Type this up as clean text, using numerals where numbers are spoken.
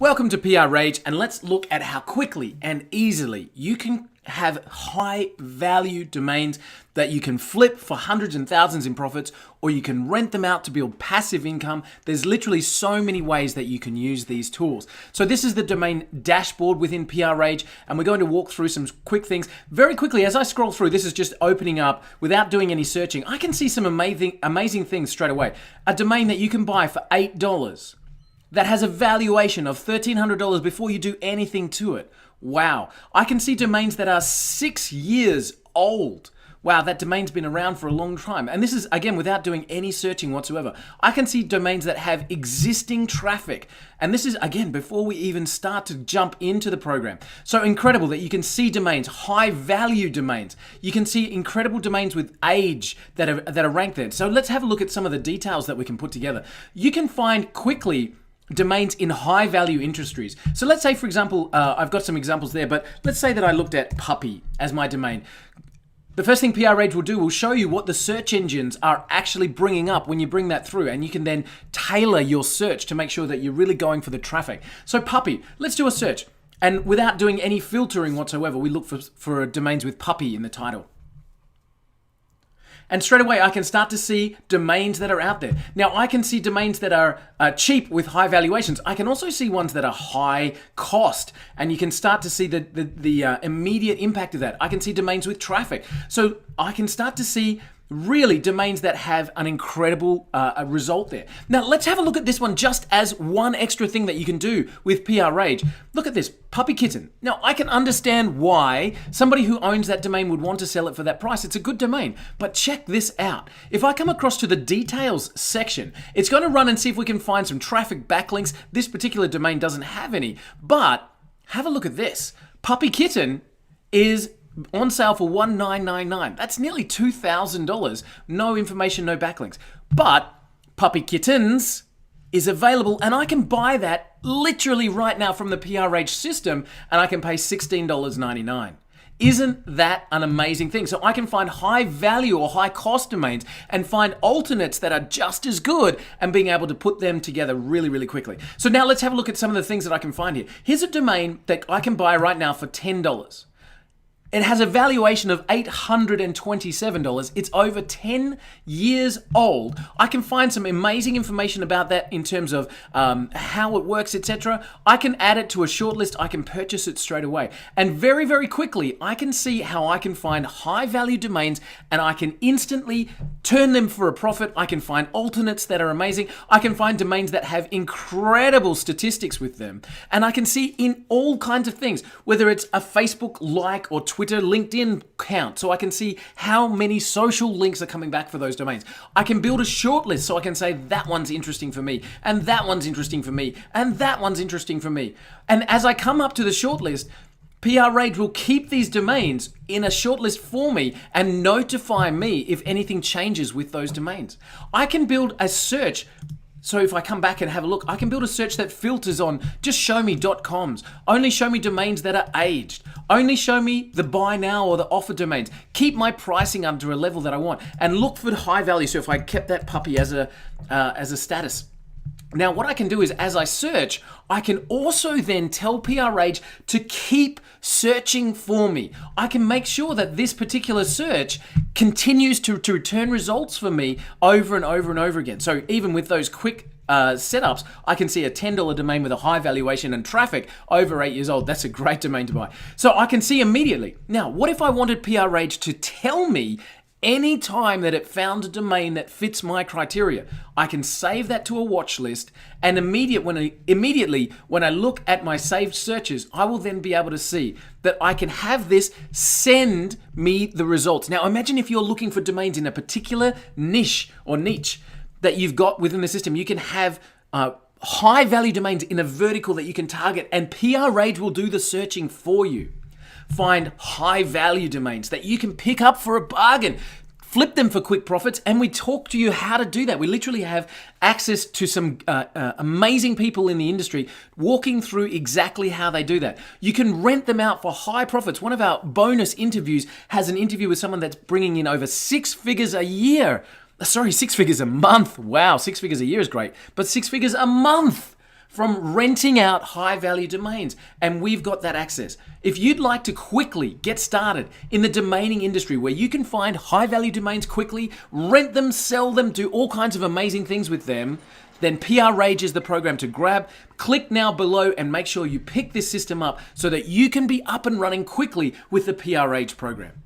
Welcome to PRRage, and let's look at how quickly and easily you can have high value domains that you can flip for hundreds and thousands in profits, or you can rent them out to build passive income. There's literally so many ways that you can use these tools. So this is the domain dashboard within PRRage, and we're going to walk through some quick things. Very quickly, as I scroll through, this is just opening up without doing any searching. I can see some amazing things straight away. A domain that you can buy for $8. That has a valuation of $1,300 before you do anything to it. Wow. I can see domains that are 6 years old. Wow, that domain's been around for a long time. And this is, again, without doing any searching whatsoever. I can see domains that have existing traffic. And this is, again, before we even start to jump into the program. So incredible that you can see domains, high value domains. You can see incredible domains with age that are ranked there. So let's have a look at some of the details that we can put together. You can find quickly domains in high value industries. So let's say, for example, I've got some examples there, but let's say that I looked at puppy as my domain. The first thing PRRage will do will show you what the search engines are actually bringing up when you bring that through, and you can then tailor your search to make sure that you're really going for the traffic. So puppy, let's do a search. And without doing any filtering whatsoever, we look for domains with puppy in the title. And straight away, I can start to see domains that are out there. Now, I can see domains that are cheap with high valuations. I can also see ones that are high cost, and you can start to see the immediate impact of that. I can see domains with traffic. So I can start to see really domains that have an incredible result there. Now, let's have a look at this one just as one extra thing that you can do with PRRage. Look at this, puppy kitten. Now, I can understand why somebody who owns that domain would want to sell it for that price. It's a good domain, but check this out. If I come across to the details section, it's going to run and see if we can find some traffic backlinks. This particular domain doesn't have any, but have a look at this. Puppy kitten is on sale for $1,999. That's nearly $2,000. No information, no backlinks. But puppy kittens is available, and I can buy that literally right now from the PRRage system, and I can pay $16.99. Isn't that an amazing thing? So I can find high value or high cost domains and find alternates that are just as good, and being able to put them together really, really quickly. So now let's have a look at some of the things that I can find here. Here's a domain that I can buy right now for $10. It has a valuation of $827. It's over 10 years old. I can find some amazing information about that in terms of how it works, etc. I can add it to a shortlist. I can purchase it straight away. And very, very quickly, I can see how I can find high value domains, and I can instantly turn them for a profit. I can find alternates that are amazing. I can find domains that have incredible statistics with them. And I can see in all kinds of things, whether it's a Facebook like or Twitter, LinkedIn count, so I can see how many social links are coming back for those domains. I can build a shortlist, so I can say that one's interesting for me, and that one's interesting for me, and that one's interesting for me. And as I come up to the shortlist, PRRage will keep these domains in a shortlist for me and notify me if anything changes with those domains. I can build a search. So if I come back and have a look, I can build a search that filters on just show me .coms, only show me domains that are aged, only show me the buy now or the offer domains, keep my pricing under a level that I want, and look for high value. So if I kept that puppy as a status. Now what I can do is, as I search, I can also then tell PRRage to keep searching for me. I can make sure that this particular search continues to return results for me over and over and over again. So even with those quick setups, I can see a $10 domain with a high valuation and traffic over 8 years old. That's a great domain to buy. So I can see immediately. Now, what if I wanted PRRage to tell me any time that it found a domain that fits my criteria? I can save that to a watch list, and immediately when I look at my saved searches, I will then be able to see that I can have this send me the results. Now imagine if you're looking for domains in a particular niche that you've got within the system. You can have high value domains in a vertical that you can target, and PRRage will do the searching for you. Find high value domains that you can pick up for a bargain, flip them for quick profits, and we talk to you how to do that. We literally have access to some amazing people in the industry walking through exactly how they do that. You can rent them out for high profits. One of our bonus interviews has an interview with someone that's bringing in over 6 figures a year. Sorry, 6 figures a month. Wow, 6 figures a year is great, but 6 figures a month from renting out high-value domains, and we've got that access. If you'd like to quickly get started in the domaining industry where you can find high-value domains quickly, rent them, sell them, do all kinds of amazing things with them, then PRRage is the program to grab. Click now below and make sure you pick this system up so that you can be up and running quickly with the PRRage program.